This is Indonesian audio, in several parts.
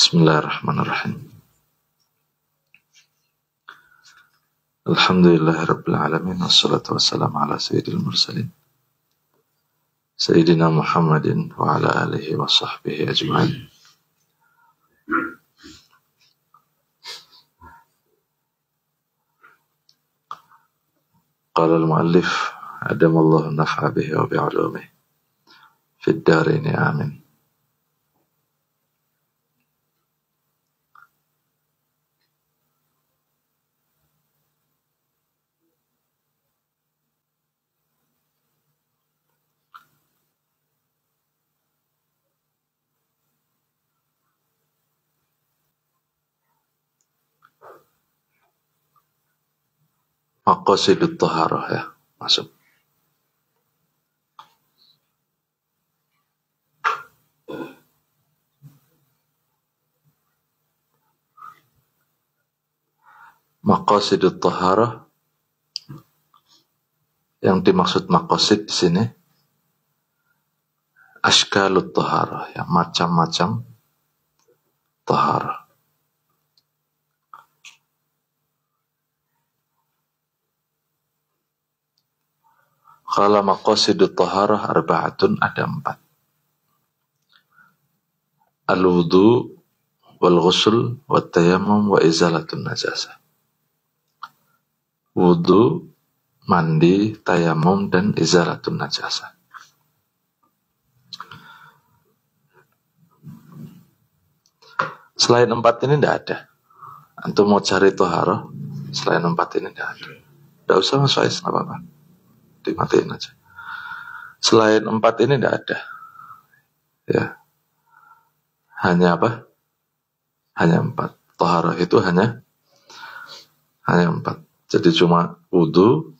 Bismillahirrahmanirrahim. Alhamdulillahirabbil alamin wassalatu wassalamu ala sayyidil mursalin Sayyidina Muhammadin wa ala alihi wa sahbihi ajma'in. Qala al-muallif adamallahu naf'a bihi wa bi'ulumihi fid daraini amin. Maqasidut Thaharah ya, masuk. Maqasidut Thaharah, yang dimaksud maqasid di sini ashkalut Thaharah ya, macam-macam Thaharah. Kalau maqasidut Thaharah arba'atun, ada 4. Al-wudu wal ghusl wat tayammum wa izalatun najasah. Wudu, mandi, tayamum, dan izalatun najasah. Selain 4 ini tidak ada. Antum mau cari Thaharah, selain 4 ini tidak ada. Tidak usah Mas Faiz, tidak apa-apa, dimatiin aja. Selain 4 ini tidak ada. Ya. Hanya apa? Hanya 4. Thaharah itu hanya 4. Jadi cuma wudu,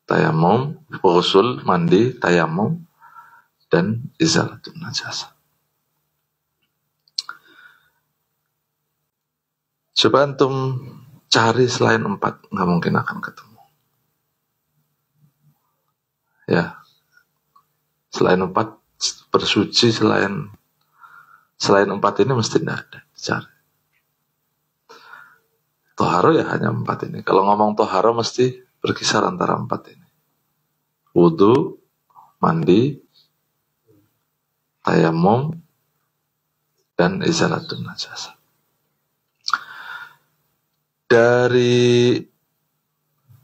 tayamum, ghusl, mandi, tayamum, dan izalatun najasah. Coba antum cari selain 4, nggak mungkin akan ketemu. Ya, selain 4 bersuci, selain 4 ini mesti tidak ada, dicari. Thaharah ya hanya 4 ini. Kalau ngomong Thaharah mesti berkisar antara 4 ini. Wudu, mandi, tayamum, dan izalatun najasah. Dari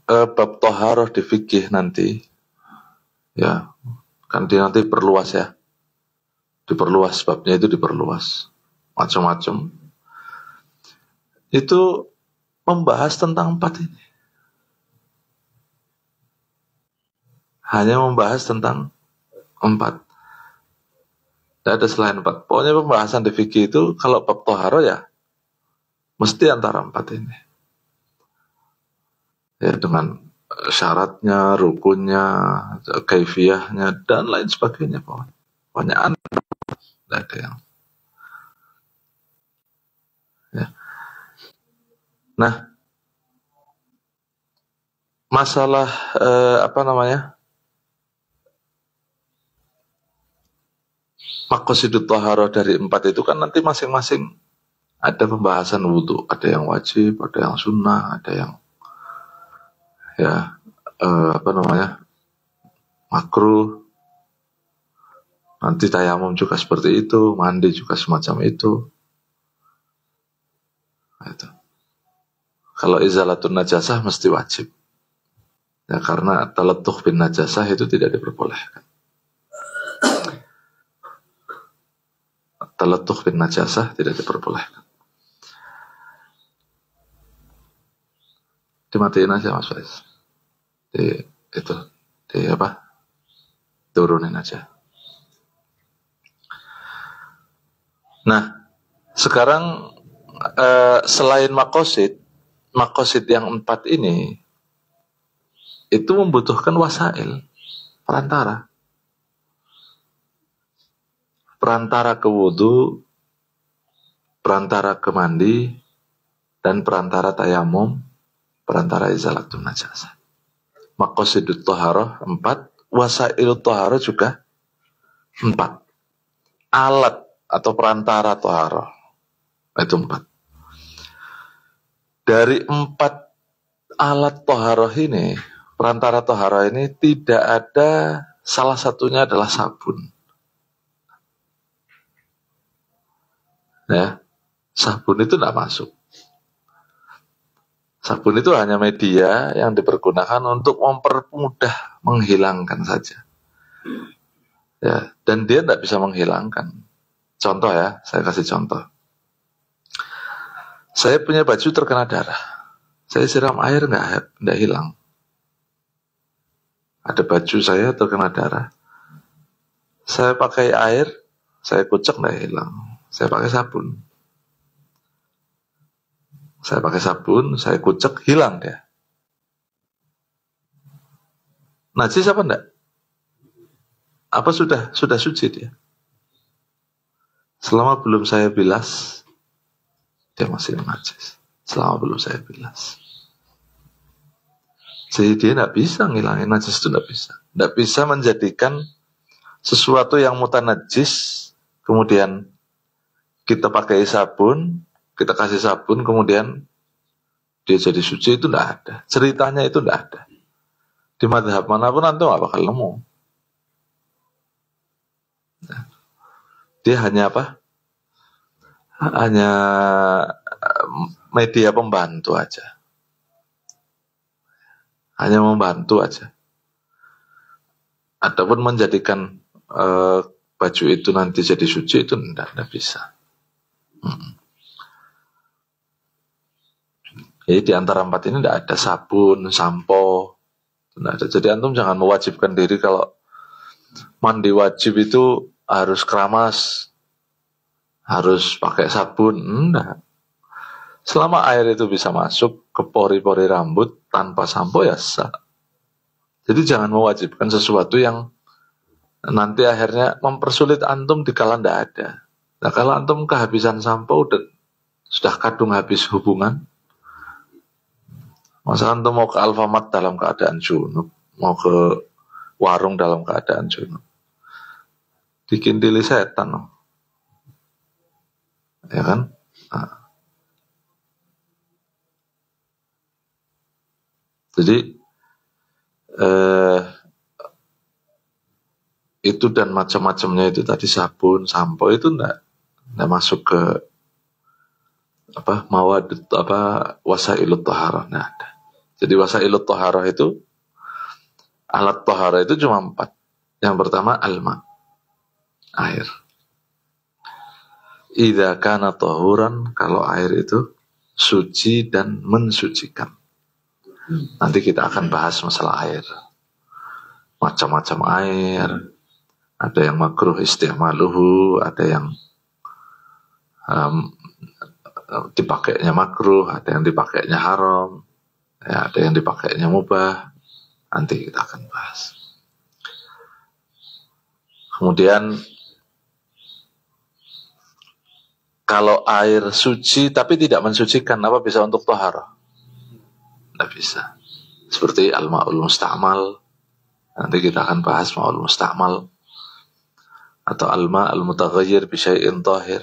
bab Thaharah di fikih nanti, ya, kan nanti perluas ya. Diperluas, babnya itu diperluas. Macam-macam. Itu membahas tentang 4 ini. Hanya membahas tentang 4. Tidak ada selain 4. Pokoknya pembahasan di fikih itu, kalau bab Thaharah ya, mesti antara 4 ini. Ya, dengan syaratnya, rukunnya, kaifiyahnya, dan lain sebagainya. Pokoknya tidak ada yang. Ya. Nah, masalah maqasidut Thaharah dari 4 itu kan nanti masing-masing ada pembahasan wudu. Ada yang wajib, ada yang sunnah, ada yang ya makruh. Nanti tayamum juga seperti itu, mandi juga semacam itu. Nah, itu. Kalau izalatun najasah mesti wajib. Ya, karena talattuh bin najasah itu tidak diperbolehkan. Talattuh bin najasah tidak diperbolehkan. Dimatiin aja Mas Faiz. Turunin aja. Nah, sekarang selain maqasid yang 4 ini itu membutuhkan wasail, perantara ke wudu, perantara ke mandi, dan perantara tayamum, perantara izalatun najasah. Maqasidut Thaharah 4, wasailut Thaharah juga 4. Alat atau perantara Thaharah, Itu 4. Dari 4 alat toharoh ini, perantara toharoh ini tidak ada salah satunya adalah sabun. Ya, sabun itu tidak masuk. Sabun itu hanya media yang dipergunakan untuk mempermudah menghilangkan saja. Ya, dan dia tidak bisa menghilangkan. Contoh ya, saya kasih contoh. Saya punya baju terkena darah. Saya siram air nggak hilang. Ada baju saya terkena darah. Saya pakai air, saya kucek nggak hilang. Saya pakai sabun. Saya pakai sabun, saya kucek, hilang dia. Najis apa enggak? Apa sudah suci dia? Selama belum saya bilas, dia masih najis. Selama belum saya bilas. Jadi dia tidak bisa ngilangin najis itu, tidak bisa. Tidak bisa menjadikan sesuatu yang mutanajis, kemudian kita pakai sabun, kita kasih sabun, kemudian dia jadi suci, itu tidak ada. Ceritanya itu tidak ada. Di madhab manapun nanti nggak bakal nemu. Dia hanya apa? Hanya media pembantu aja. Hanya membantu aja. Ataupun menjadikan baju itu nanti jadi suci, itu tidak bisa. Jadi di antara 4 ini tidak ada sabun, sampo, tidak ada. Jadi antum jangan mewajibkan diri kalau mandi wajib itu harus keramas, harus pakai sabun. Enggak. Selama air itu bisa masuk ke pori-pori rambut tanpa sampo ya sah. Jadi jangan mewajibkan sesuatu yang nanti akhirnya mempersulit antum dikala tidak ada. Nah, kalau antum kehabisan sampo sudah kadung habis hubungan, masa antum mau ke Alfamart dalam keadaan junub, mau ke warung dalam keadaan junub, dikintili setan, ya kan? Nah. Jadi itu dan macam-macamnya itu tadi, sabun, sampo itu enggak masuk ke wasailut thaharah, enggak ada. Jadi wasailut thaharah itu, alat thaharah itu cuma 4. Yang pertama alma, air. Idza kana tahuran, kalau air itu suci dan mensucikan. Nanti kita akan bahas masalah air. Macam-macam air. Ada yang makruh isti'maluhu, ada yang dipakainya makruh, ada yang dipakainya haram, ya, ada yang dipakainya mubah. Nanti kita akan bahas. Kemudian kalau air suci tapi tidak mensucikan, apa bisa untuk thaharah? Tidak bisa. Seperti al-ma'ul musta'mal. Nanti kita akan bahas ma'ul musta'mal. Atau al-ma' al-mutaghayyir bisyai'in thahir.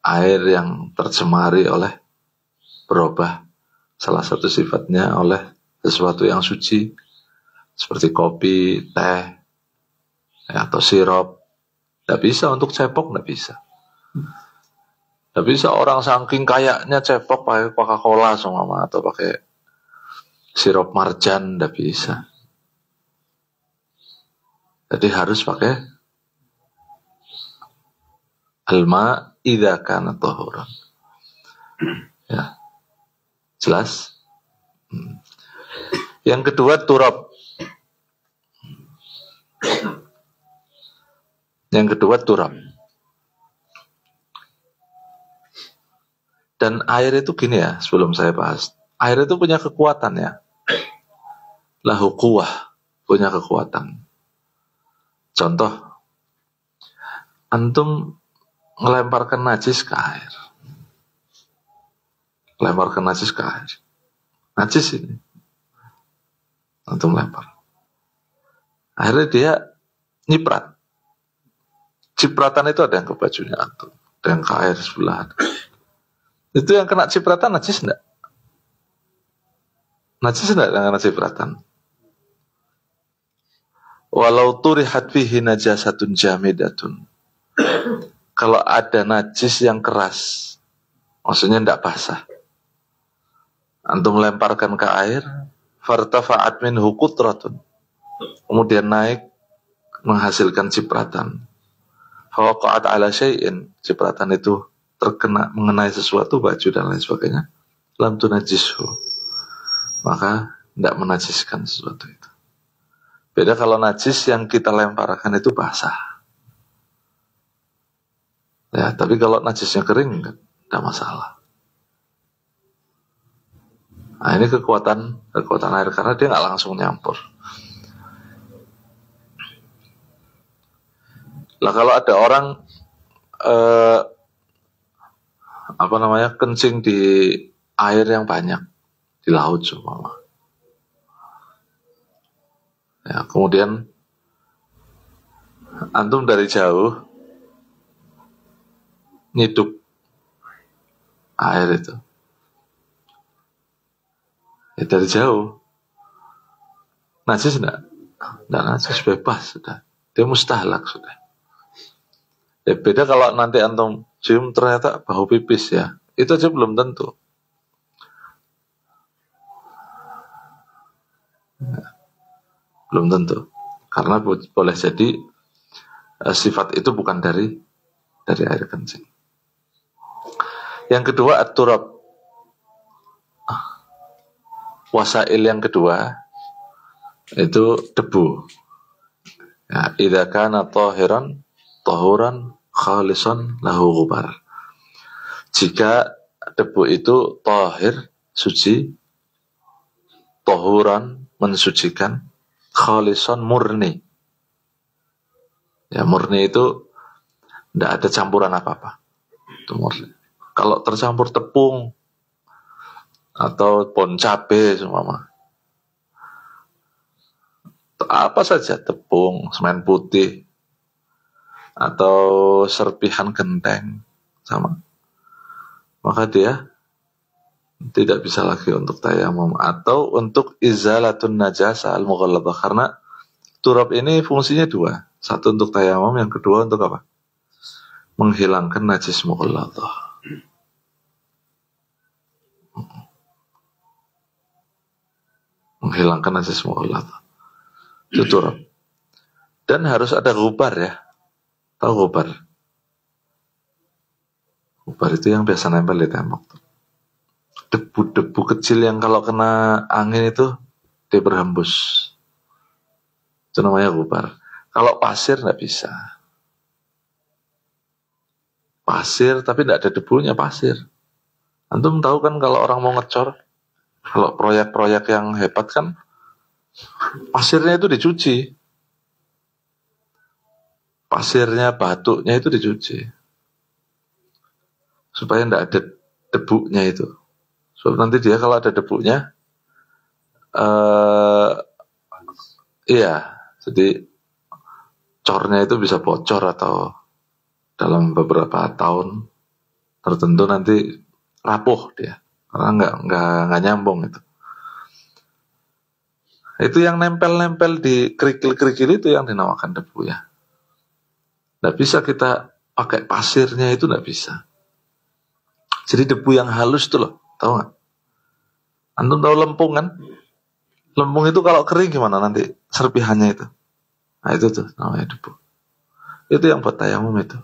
Air yang tercemari oleh berubah. Salah satu sifatnya oleh sesuatu yang suci. Seperti kopi, teh, atau sirup. Tidak bisa untuk cepok, tidak bisa. Tidak bisa orang saking kayaknya cepok pakai Coca-Cola sama atau pakai sirup marjan, tidak bisa. Jadi harus pakai alma idza kana tahuran. Ya. Jelas? Yang kedua turab. Yang kedua turab. Dan air itu gini ya, sebelum saya bahas. Air itu punya kekuatan ya. Lahu quwwah, punya kekuatan. Contoh, antum melemparkan najis ke air. Lemparkan najis ke air. Najis ini. Antum lempar. Akhirnya dia nyiprat. Cipratan itu ada yang ke bajunya antum, ada yang ke air sebelah. Itu yang kena cipratan najis enggak? Najis enggak yang kena cipratan? Walau turihat fihi najasatun jamidatun. Kalau ada najis yang keras, maksudnya enggak basah, antum lemparkan ke air, fartafa'at minhu qutratun, kemudian naik menghasilkan cipratan. Fawaqa'at ala syai'in, cipratan itu terkena mengenai sesuatu, baju dan lain sebagainya, lam tunajjishu, maka tidak menajiskan sesuatu itu. Beda kalau najis yang kita lemparkan itu basah. Ya, tapi kalau najisnya kering tidak masalah. Nah, ini kekuatan air karena dia nggak langsung nyampur. Lah kalau ada orang kencing di air yang banyak di laut cuma, ya kemudian antum dari jauh nyiduk air itu, ya dari jauh, najis enggak najis, bebas sudah, dia mustahlak sudah. Ya beda kalau nanti antum cium ternyata bau pipis, ya itu aja belum tentu. Ya, belum tentu, karena boleh jadi sifat itu bukan dari air kencing. Yang kedua at-turab, wasail yang kedua itu debu. Ya, idza kana tahiran tahuran khalisan lahu ghubar. Jika debu itu tahir, suci, tahuran, mensucikan, khalisan, murni. Ya, murni itu tidak ada campuran apa-apa. Itu murni. Kalau tercampur tepung atau pohon cabai semua, apa saja, tepung, semen putih, atau serpihan genteng sama, maka dia tidak bisa lagi untuk tayamum atau untuk izalatun najasa al-mughalladhah, karena turab ini fungsinya dua, satu untuk tayamum, yang kedua untuk apa? Menghilangkan najis mughalladhah. Menghilangkan najis mughalladhah itu turab. Dan harus ada gubar, ya. Tahu gubar? Gubar itu yang biasa nempel di tembok. Debu-debu kecil yang kalau kena angin itu dia berhembus. Itu namanya gubar. Kalau pasir nggak bisa. Pasir tapi nggak ada debunya, pasir. Antum tahu kan kalau orang mau ngecor, kalau proyek-proyek yang hebat kan, pasirnya itu dicuci. Pasirnya, batunya itu dicuci. Supaya tidak ada debunya itu. Sebab nanti dia kalau ada debunya, iya, jadi cornya itu bisa bocor atau dalam beberapa tahun tertentu nanti rapuh dia, karena nggak nyambung itu. Itu yang nempel-nempel di kerikil-kerikil itu yang dinamakan debu, ya. Nggak bisa kita pakai pasirnya, itu nggak bisa. Jadi debu yang halus itu loh, tahu nggak? Antum tahu lempung kan? Lempung itu kalau kering gimana nanti serpihannya itu? Nah itu tuh namanya debu. Itu yang buat tayamum itu.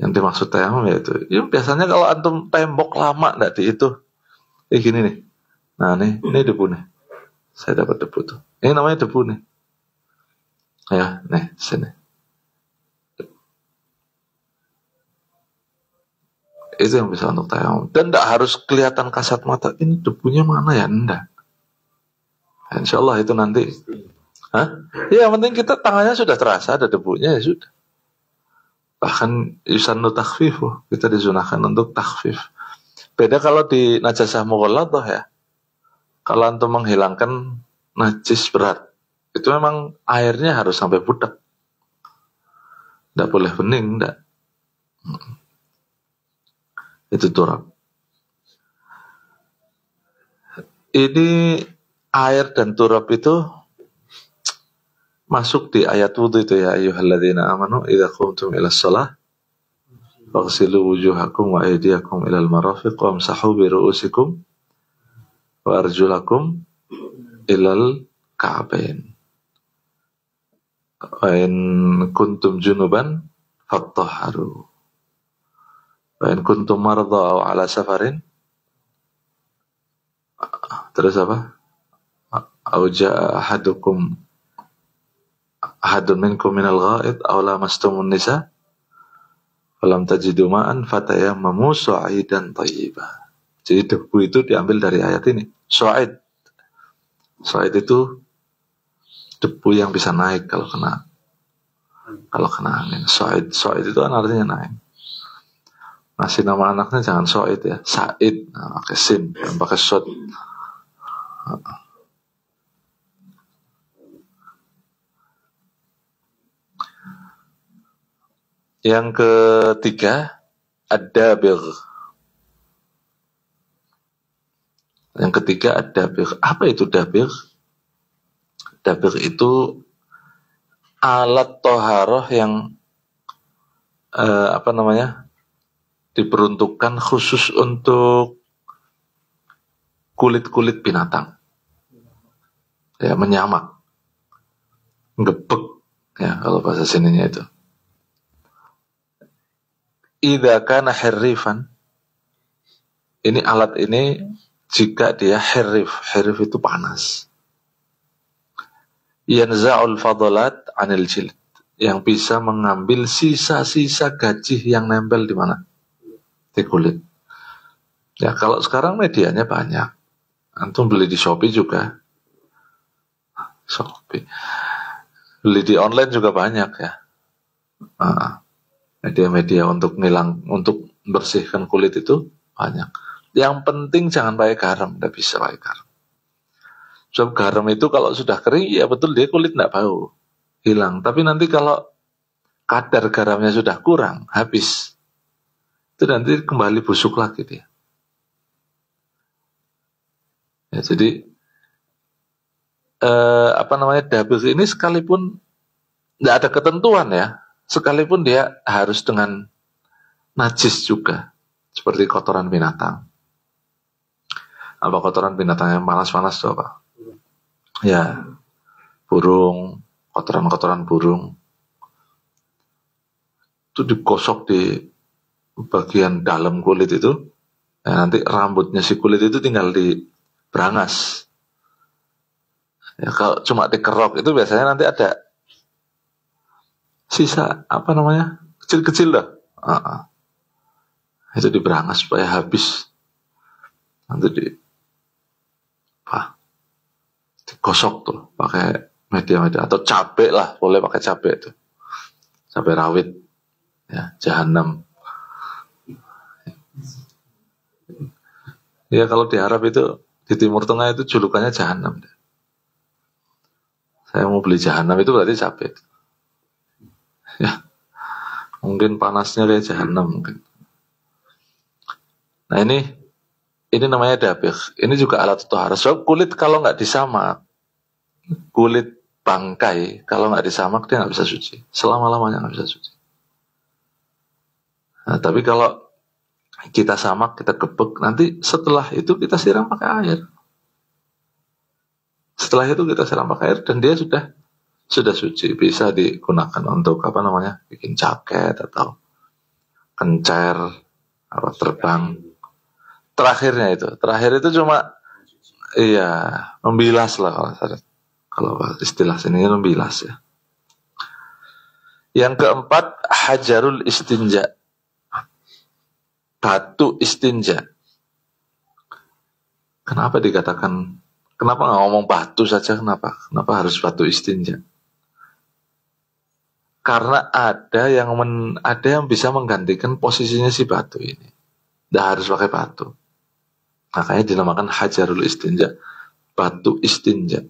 Yang dimaksud tayamum ya itu. Ya, biasanya kalau antum tembok lama nggak di itu, gini nih. Nah ini debu nih. Saya dapat debu tuh. Ini namanya debu nih. Ya, nih sini. Itu yang bisa untuk tayamum. Dan tidak harus kelihatan kasat mata. Ini debunya mana ya? Enggak. Insya Allah itu nanti. Hah? Ya yang penting kita tangannya sudah terasa ada debunya, ya sudah. Bahkan yusannu takhfifu, kita disunahkan untuk takhfif. Beda kalau di najasah mughalladhah, ya. Kalau antum menghilangkan najis berat, itu memang airnya harus sampai budak. Tidak boleh bening, tidak. Itu turab. Ini air dan turab itu masuk di ayat wudu itu ya ayyuhalladzina amanu idza qumtum ilas shalah faghsilu wujuhakum wa aydiyakum ilal marafiq wamsahu bi ru'usikum wa arjulakum ilal ka'bain. Wa in kuntum junuban fattahharu. Wa in kuntum marda aw ala safarin. Terus apa? Aw jaa ahadun minkum minal ghaid aw lamastumun nisa falam tajidu ma'an fatayammamu sa'idan thayyiban. Jadi debu itu diambil dari ayat ini. Sa'id itu debu yang bisa naik kalau kena angin. Sa'id itu kan artinya naik. Ngasih nama anaknya jangan Sa'id ya, Sa'id, pakai sin, dan pakai shot. Yang ketiga, ad-dabigh. Yang ketiga, ad-dabigh. Apa itu dabigh? Dabigh itu alat toharoh yang diperuntukkan khusus untuk kulit-kulit binatang. Ya, menyamak. Ngebek. Ya, kalau bahasa sininya itu. Idza kana hirrifan, ini alat ini jika dia hirrif itu panas. Yanza'ul fadalat 'anil jild, yang bisa mengambil sisa-sisa gajih yang nempel di mana? Di kulit. Ya, kalau sekarang medianya banyak. Antum beli di Shopee juga. Beli di online juga banyak ya. Media-media untuk bersihkan kulit itu banyak. Yang penting jangan pakai garam, tidak bisa pakai garam. Sebab garam itu kalau sudah kering, ya betul dia kulit tidak bau, hilang. Tapi nanti kalau kadar garamnya sudah kurang, habis, itu nanti kembali busuk lagi dia. Ya, jadi dabigh ini sekalipun tidak ada ketentuan ya. Sekalipun dia harus dengan najis juga. Seperti kotoran binatang. Apa kotoran binatang yang panas-panas itu apa? Ya, burung, kotoran-kotoran burung. Itu digosok di bagian dalam kulit itu. Ya, nanti rambutnya si kulit itu tinggal diberangas. Ya, kalau cuma dikerok itu biasanya nanti ada sisa kecil-kecil lah. Itu diberangas supaya habis. Nanti digosok tuh pakai media-media atau cabai lah, boleh pakai cabai itu. Cabai rawit. Ya, jahanam. Ya kalau di Arab itu di Timur Tengah itu julukannya jahanam. Saya mau beli jahanam itu berarti cabai. Ya, mungkin panasnya kayak jahanam mungkin. Nah ini namanya dabigh. Ini juga alat tohara. So kulit kalau nggak disamak, kulit bangkai kalau nggak disamak dia nggak bisa suci. Selama-lamanya nggak bisa suci. Nah, tapi kalau kita samak, kita gebek, nanti setelah itu kita siram pakai air. Setelah itu kita siram pakai air dan dia sudah suci, bisa digunakan untuk bikin jaket atau kencer, terbang. Terakhir itu cuma membilas lah kalau istilah sini membilas ya. Yang keempat, hajarul istinja, batu istinja. Kenapa nggak ngomong batu saja? Kenapa harus batu istinja? Karena ada yang bisa menggantikan posisinya si batu ini. Tidak harus pakai batu. Makanya dinamakan hajarul istinja, batu istinja.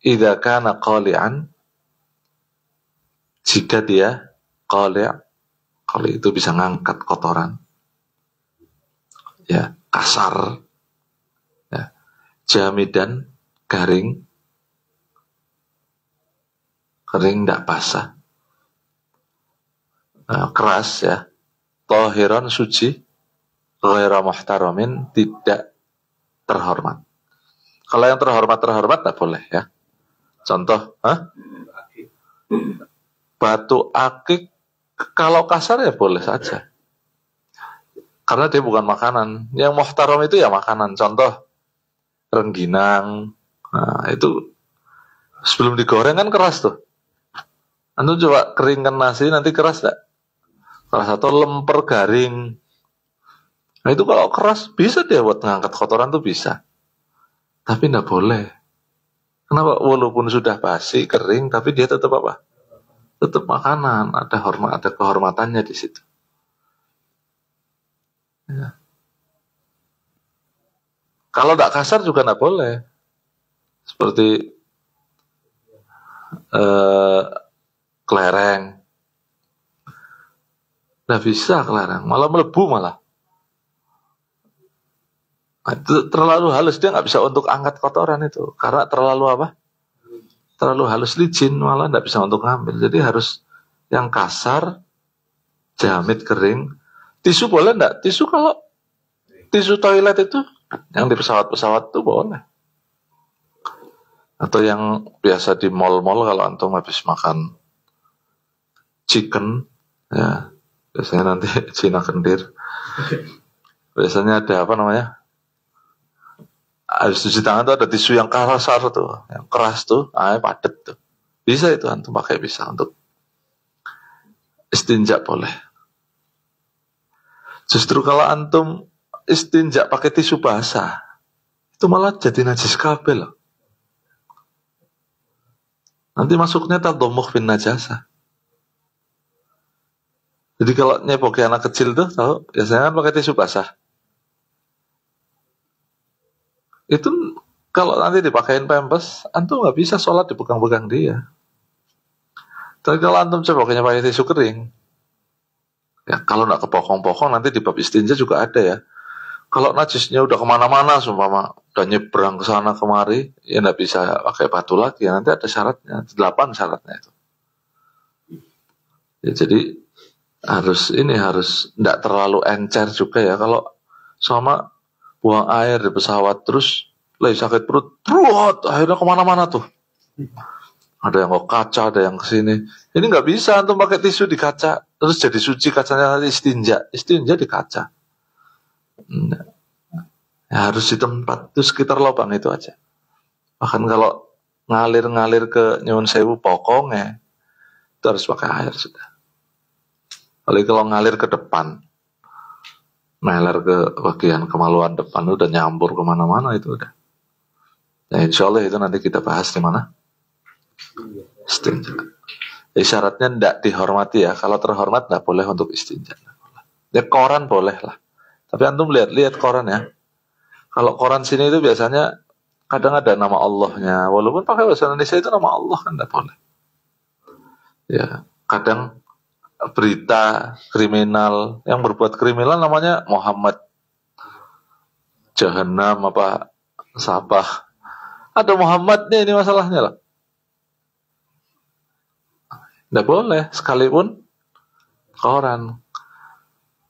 Idza kana qali'an, jika dia qali' itu bisa ngangkat kotoran. ya kasar, ya, jamidan garing, tidak basah, keras ya, tahiran suci, ghaira muhtaramin tidak terhormat. Kalau yang terhormat tidak boleh ya. Contoh, batu akik kalau kasar ya boleh saja. Karena dia bukan makanan. Yang muhtaram itu ya makanan. Contoh, rengginang. Nah, itu sebelum digoreng kan keras tuh. Antum coba keringkan nasi nanti keras tak? Keras atau lemper garing. Nah itu kalau keras bisa dia buat ngangkat kotoran tuh bisa. Tapi tidak boleh. Kenapa? Walaupun sudah basi, kering, tapi dia tetap apa? Tetap makanan. Ada kehormatannya di situ. Ya. Kalau tidak kasar juga tidak boleh. Seperti kelereng. Tidak bisa kelereng, malah melebu malah. Itu terlalu halus, dia nggak bisa untuk angkat kotoran itu. Karena terlalu apa? Terlalu halus, licin, malah nggak bisa untuk ngambil. Jadi harus yang kasar, jamit kering. Tisu boleh nggak? Tisu toilet itu yang di pesawat-pesawat itu boleh. Atau yang biasa di mall-mall kalau antum habis makan chicken, ya biasanya nanti Cina kendir. Biasanya ada apa namanya? Habis cuci tangan tuh ada tisu yang kasar tuh, yang keras tuh, padat tuh. Bisa itu antum pakai, bisa untuk istinja boleh. Justru kalau antum istinja pakai tisu basah, itu malah jadi najis kabel loh. Nanti masuknya tadhammukh bin najasa. Jadi kalau nyepoki anak kecil tuh, tahu biasanya kan pakai tisu basah. Itu kalau nanti dipakein pampers, antum nggak bisa sholat dipegang-pegang dia. Tapi kalau antum coba pakai tisu kering, ya kalau nggak kepokong-pokong nanti di bab istinja juga ada ya. Kalau najisnya udah kemana-mana, sumpama udah nyebrang ke sana kemari, ya nggak bisa pakai batu lagi. Ya, nanti ada syaratnya, 8 syaratnya itu. Ya, jadi harus nggak terlalu encer juga ya. Kalau sama buang air di pesawat terus lagi sakit perut, akhirnya kemana-mana tuh. Ada yang ke kaca, ada yang ke sini. Ini nggak bisa antum pakai tisu di kaca terus jadi suci kacanya, nanti istinja di kaca. Ya, harus di tempat itu sekitar lubang itu aja. Bahkan kalau ngalir ke nyuwun sewu pokongnya itu harus pakai air sudah. Kalau ngalir ke depan, meler ke bagian kemaluan depan udah nyambur kemana-mana itu udah. Ya insya Allah itu nanti kita bahas di mana? Istinja. Syaratnya tidak dihormati ya. Kalau terhormat tidak boleh untuk istinja. Ya koran boleh lah. Tapi antum lihat koran ya. Kalau koran sini itu biasanya kadang ada nama Allahnya. Walaupun pakai bahasa Indonesia itu nama Allah kan tidak boleh. Ya kadang berita kriminal yang berbuat kriminal namanya Muhammad Jahannam apa Sabah. Ada Muhammadnya, ini masalahnya lah. Tidak boleh, sekalipun koran.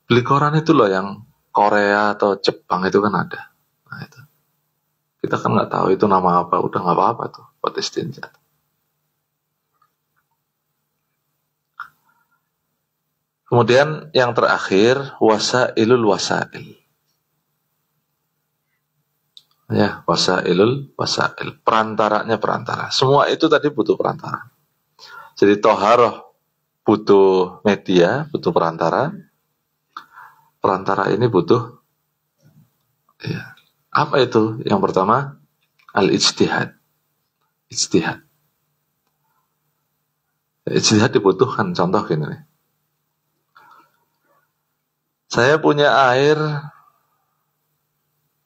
Beli koran itu loh yang Korea atau Jepang itu kan ada. Nah itu. Kita kan nggak tahu itu nama apa, udah nggak apa-apa tuh buat istinja. Kemudian yang terakhir wasailul wasail. Ya, wasail. Perantara. Semua itu tadi butuh perantara. Jadi toharoh butuh media, butuh perantara. Perantara ini butuh ya. Apa itu? Yang pertama al-ijtihad. Ijtihad dibutuhkan. Contoh gini nih. Saya punya air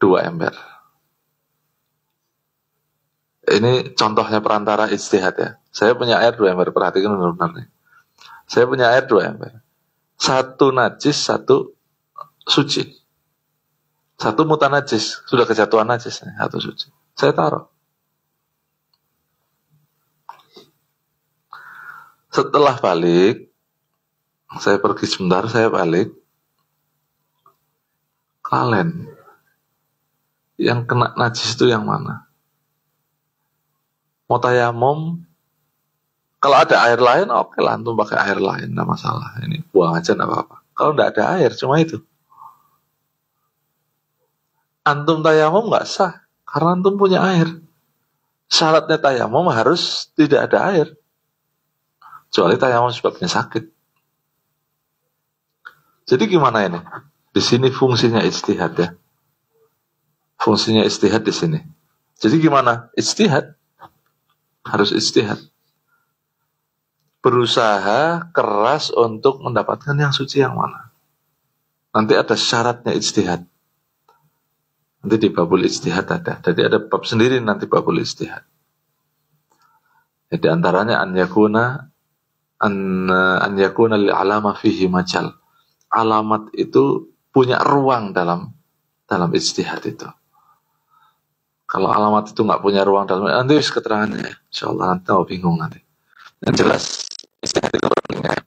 2 ember. Ini contohnya perantara ijtihad ya. Saya punya air 2 ember. Perhatikan benar-benar nih. Saya punya air 2 ember. 1 najis, 1 suci. Satu mutan najis, sudah kejatuhan najis, satu suci. Saya taruh. Setelah balik, saya pergi sebentar, saya balik. Kalen, yang kena najis itu yang mana? Mau tayamum, kalau ada air lain, oke lah, antum pakai air lain, nggak masalah. Ini buang aja nggak apa-apa. Kalau nggak ada air, cuma itu. Antum tayamum nggak sah, karena antum punya air. Syaratnya tayamum harus tidak ada air. Kecuali tayamum sebabnya sakit. Jadi gimana ini? Di sini fungsinya ijtihad ya. Fungsinya ijtihad di sini. Jadi gimana? Ijtihad. Harus ijtihad. Berusaha keras untuk mendapatkan yang suci yang mana. Nanti ada syaratnya ijtihad. Nanti di babul ijtihad ada. Jadi ada bab sendiri nanti babul ijtihad. Jadi antaranya an yakuna lil alama fihi majal. Alamat itu punya ruang dalam ijtihad itu. Kalau alamat itu nggak punya ruang dalam, nanti keterangannya, insyaallah nanti mau bingung nanti. Yang jelas ijtihad itu pentingnya.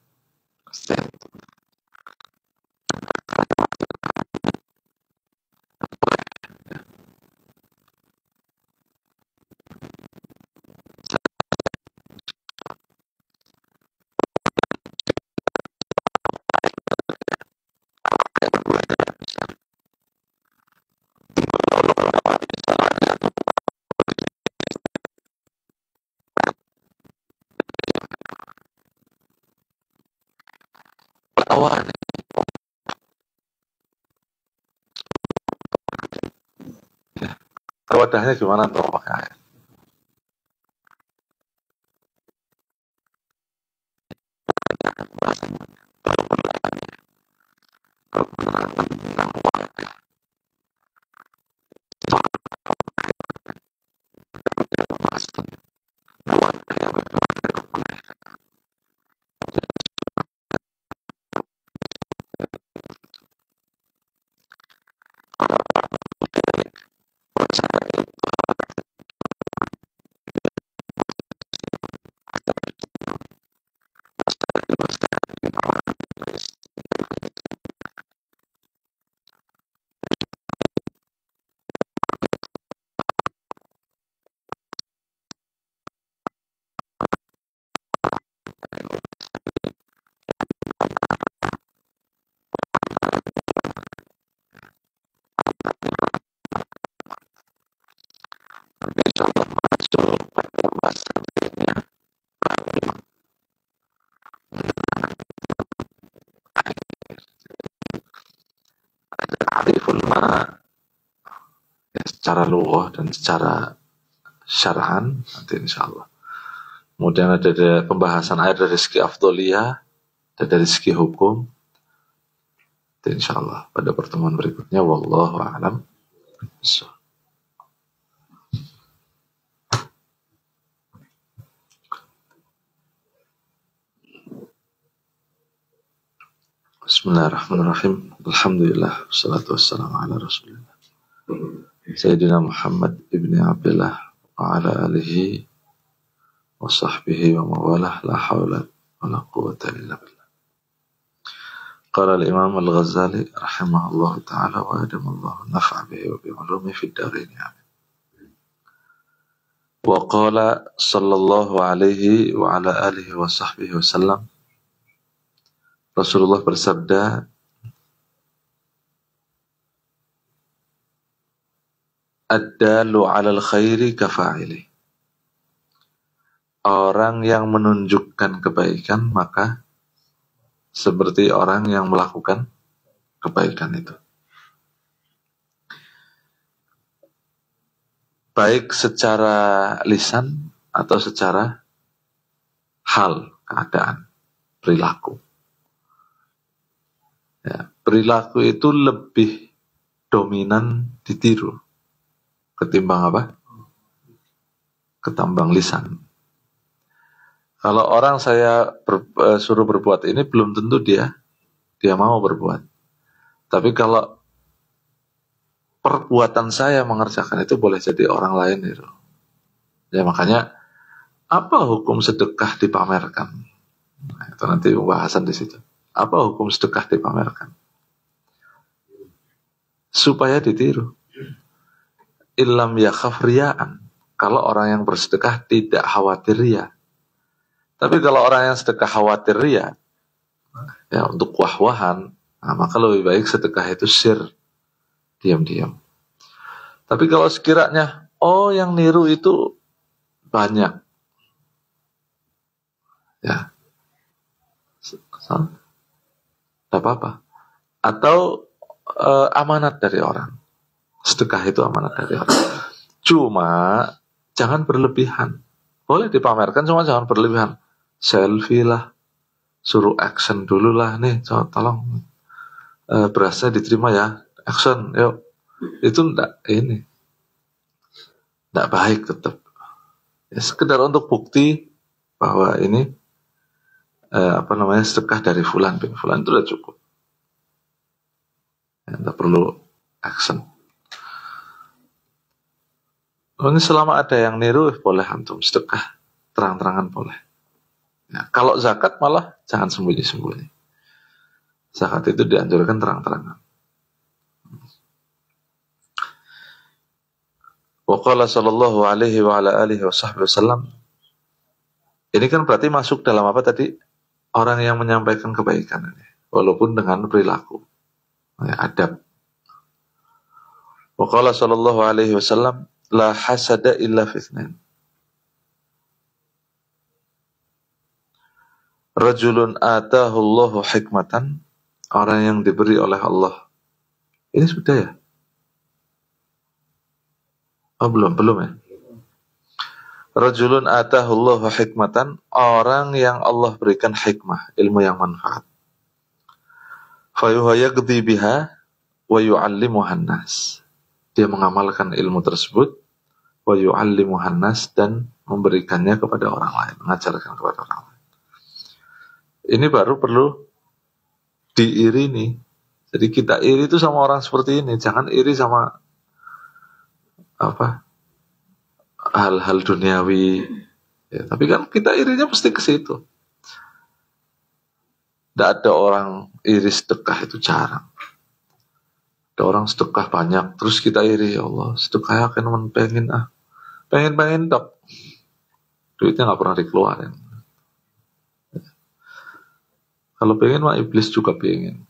Awal wadahnya gimana tuh pakai air? Insyaallah masuk pada pembahasan berikutnya. Ada ariful ma ya, secara lughah dan secara syar'an nanti insyaallah. Kemudian ada pembahasan air dari segi afdoliyah dan dari segi hukum. Insyaallah pada pertemuan berikutnya. Wallahu a'lam. Bismillahirrahmanirrahim. Alhamdulillah wassalatu wassalamu ala Rasulillah Sayyidina Muhammad ibni Abdullah wa ala alihi wa sahbihi wa mawalah la hawla wa la quwwata illa billah. Qala al-Imam al-Ghazali rahimahullah ta'ala wa adamallahu naf'a bihi wa bi'ulumi fid darain amin. Wa qala sallallahu alaihi wa ala alihi wa sahbihi wa sallam, Rasulullah bersabda, ad-dalu 'alal khairi kafa'ili. Orang yang menunjukkan kebaikan maka seperti orang yang melakukan kebaikan itu. Baik secara lisan atau secara hal, keadaan, perilaku. Ya, perilaku itu lebih dominan ditiru ketimbang apa? Ketimbang lisan. Kalau orang saya suruh berbuat ini belum tentu dia mau berbuat. Tapi kalau perbuatan saya mengerjakan itu boleh jadi orang lain niru. Ya makanya apa hukum sedekah dipamerkan? Nah, itu nanti pembahasan di situ. Apa hukum sedekah dipamerkan? Supaya ditiru. Illam yakhaf riya'an. Kalau orang yang bersedekah tidak khawatir riya. Tapi kalau orang yang sedekah khawatir riya, ya untuk wah-wahan, nah, maka lebih baik sedekah itu sir, diam-diam. Tapi kalau sekiranya, oh yang niru itu banyak, ya, tidak apa-apa. Atau amanat dari orang. Sedekah itu amanat dari orang. Cuma jangan berlebihan. Boleh dipamerkan, cuma jangan berlebihan. Selfie lah, suruh action dulu lah, nih, tolong berasnya diterima ya, action, yuk. Itu enggak baik tetap. Ya, sekedar untuk bukti bahwa ini sedekah dari fulan bin fulan itu sudah cukup. Ya, enggak perlu action. Ini selama ada yang niru boleh antum sedekah terang-terangan boleh. Ya, kalau zakat malah jangan sembunyi-sembunyi. Zakat itu dianjurkan terang-terangan. Wa qala sallallahu alaihi wa ala alihi wasallam. Ini kan berarti masuk dalam apa tadi? Orang yang menyampaikan kebaikan ini, walaupun dengan perilaku. Ya, adab. Wa qala sallallahu alaihi wasallam, la hasada illa fitnan. Rajulun atahu Allahu hikmatan, orang yang diberi oleh Allah. Ini sudah ya? Oh, belum ya. Rajulun atahu Allahu hikmatan, orang yang Allah berikan hikmah, ilmu yang manfaat. Fayuhayagdi biha wa yu'allimuhan nas. Dia mengamalkan ilmu tersebut, wa yu'allimuhan nas, dan memberikannya kepada orang lain, mengajarkan kepada orang lain. Ini baru perlu diiringi. Jadi kita iri itu sama orang seperti ini. Jangan iri sama hal-hal duniawi. Ya, tapi kan kita irinya pasti ke situ. Tidak ada orang iri sedekah, itu jarang. Ada orang sedekah banyak, terus kita iri, ya Allah, sedekah kan pengen dok. Duitnya nggak pernah dikeluarin. Kalau pengen mah iblis juga pengen.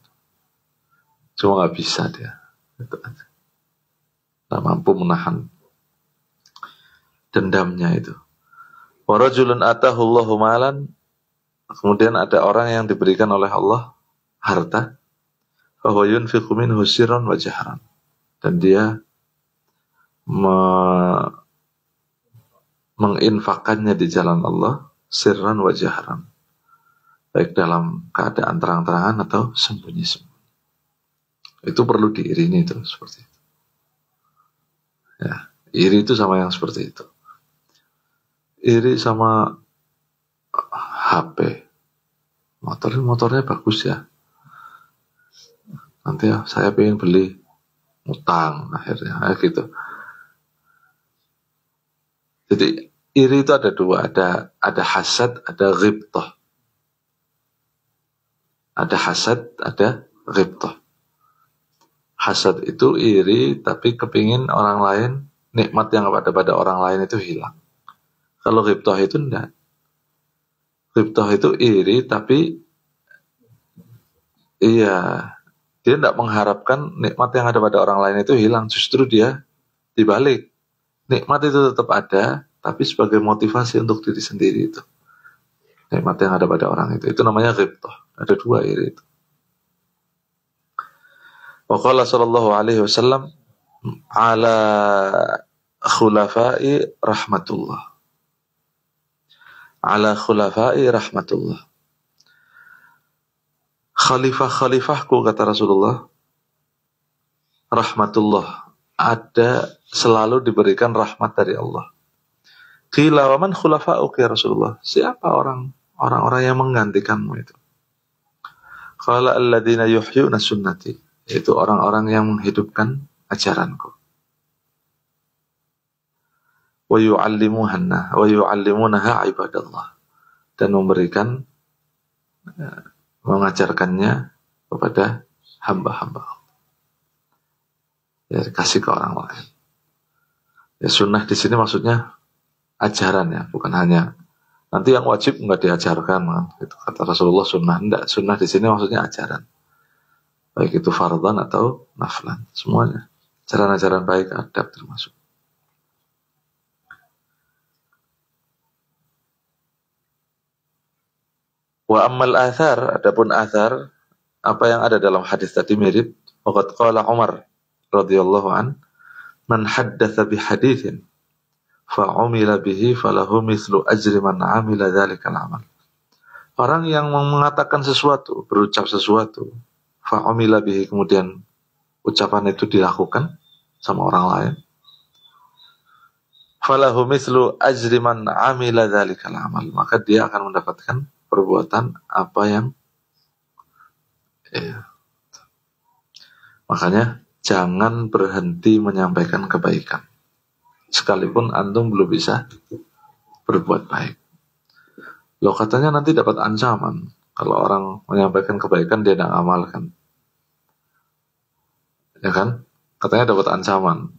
Cuma nggak bisa dia. Itu aja. Tak mampu menahan dendamnya itu. Wa rajulun atahu Allahu malan. Kemudian ada orang yang diberikan oleh Allah harta. Fa huwa yunfiqu minhu sirran wa jahran. Dan dia menginfakkannya di jalan Allah sirran wa jahran. Baik dalam keadaan terang-terangan atau sembunyi-sembunyi. Itu perlu diiringi itu seperti itu. Ya, iri itu sama yang seperti itu. Iri sama HP. Motornya bagus ya. Nanti ya saya pengen beli, utang akhirnya gitu. Jadi iri itu ada dua, ada hasad, ada ghibtah. Ada hasad, ada ghibtah. Hasad itu iri tapi kepingin orang lain, nikmat yang ada pada orang lain itu hilang. Kalau ghibtah itu enggak. Ghibtah itu iri tapi dia enggak mengharapkan nikmat yang ada pada orang lain itu hilang. Justru dia dibalik. Nikmat itu tetap ada, tapi sebagai motivasi untuk diri sendiri itu. Nikmat yang ada pada orang itu namanya ghibtah. Ada dua iri itu. Wa qala sallallahu alaihi wasallam ala khulafai rahmatullah. Ala khulafai rahmatullah. Khalifah-khalifahku, kata Rasulullah, rahmatullah, ada selalu diberikan rahmat dari Allah. Qila wa man khulafa'uk ya Rasulullah? Siapa orang-orang yang menggantikanmu itu? Qala alladziina yuhyuna sunnati, yaitu orang-orang yang menghidupkan ajaranku. Wa yu'allimunaha ibadallah, dan memberikan, mengajarkannya kepada hamba-hamba Allah. Ya, kasih ke orang lain. Ya, sunnah di sini maksudnya ajaran ya, bukan hanya nanti yang wajib nggak diajarkan kan? Itu kata Rasulullah sunnah. Enggak, sunnah di sini maksudnya ajaran. Baik itu fardhan atau naflan, semuanya. Ajaran-ajaran baik, adab termasuk. Wa ammal athar, adapun athar, apa yang ada dalam hadis tadi mirip. Waqad qala Umar radhiyallahu an, man haddatsa bi haditsin fa umila bihi falahu mithlu ajri man amila dzalikal amal. Orang yang mengatakan sesuatu, berucap sesuatu, fa umila bihi, kemudian ucapan itu dilakukan sama orang lain, falahu mithlu ajri man amila dzalikal amal, maka dia akan mendapatkan perbuatan apa yang Makanya jangan berhenti menyampaikan kebaikan sekalipun antum belum bisa berbuat baik. Loh, katanya nanti dapat ancaman kalau orang menyampaikan kebaikan dia tidak amalkan, ya kan? Katanya dapat ancaman.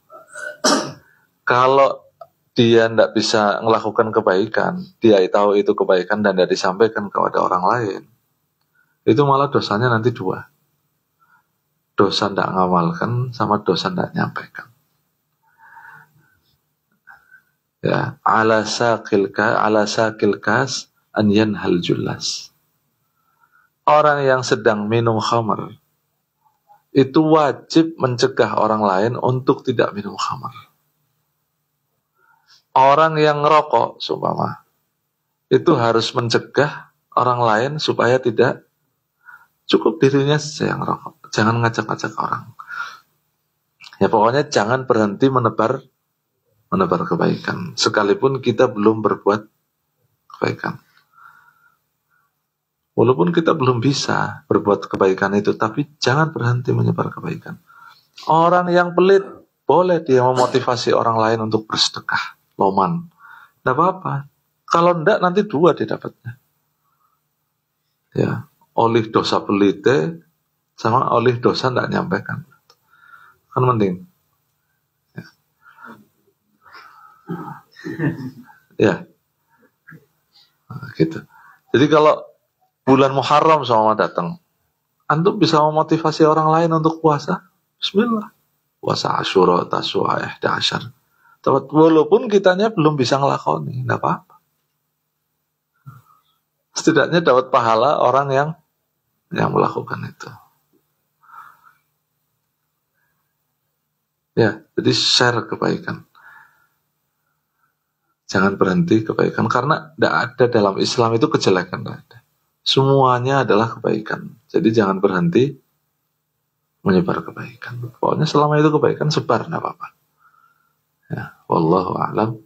Kalau dia tidak bisa melakukan kebaikan, dia tahu itu kebaikan dan tidak disampaikan kepada orang lain, itu malah dosanya nanti dua. Dosa tidak ngamalkan sama dosa tidak nyampaikan. Ya, ala saqil kas an yanhal jullas. Orang yang sedang minum khamar itu wajib mencegah orang lain untuk tidak minum khamar. Orang yang ngerokok, seumpama, itu harus mencegah orang lain supaya tidak, cukup dirinya saja yang ngerokok. Jangan ngajak-ngajak orang. Ya pokoknya jangan berhenti menebar kebaikan, sekalipun kita belum berbuat kebaikan. Walaupun kita belum bisa berbuat kebaikan itu, tapi jangan berhenti menyebar kebaikan. Orang yang pelit, boleh dia memotivasi orang lain untuk bersedekah. Loman, tidak apa-apa. Kalau tidak nanti dua didapatnya. Ya, oleh dosa pelite sama oleh dosa tidak nyampaikan. Kan penting. Ya, nah, gitu. Jadi kalau bulan Muharram sama datang, antum bisa memotivasi orang lain untuk puasa. Bismillah. Puasa Asyura, Tasyua, 11. Walaupun kitanya belum bisa ngelakoni, tidak apa-apa. Setidaknya dapat pahala orang yang melakukan itu. Ya, jadi share kebaikan. Jangan berhenti kebaikan, karena tidak ada dalam Islam itu kejelekan, tidak ada. Semuanya adalah kebaikan. Jadi jangan berhenti menyebar kebaikan. Pokoknya selama itu kebaikan, sebar, tidak apa-apa. Ya, wallahu a'lam.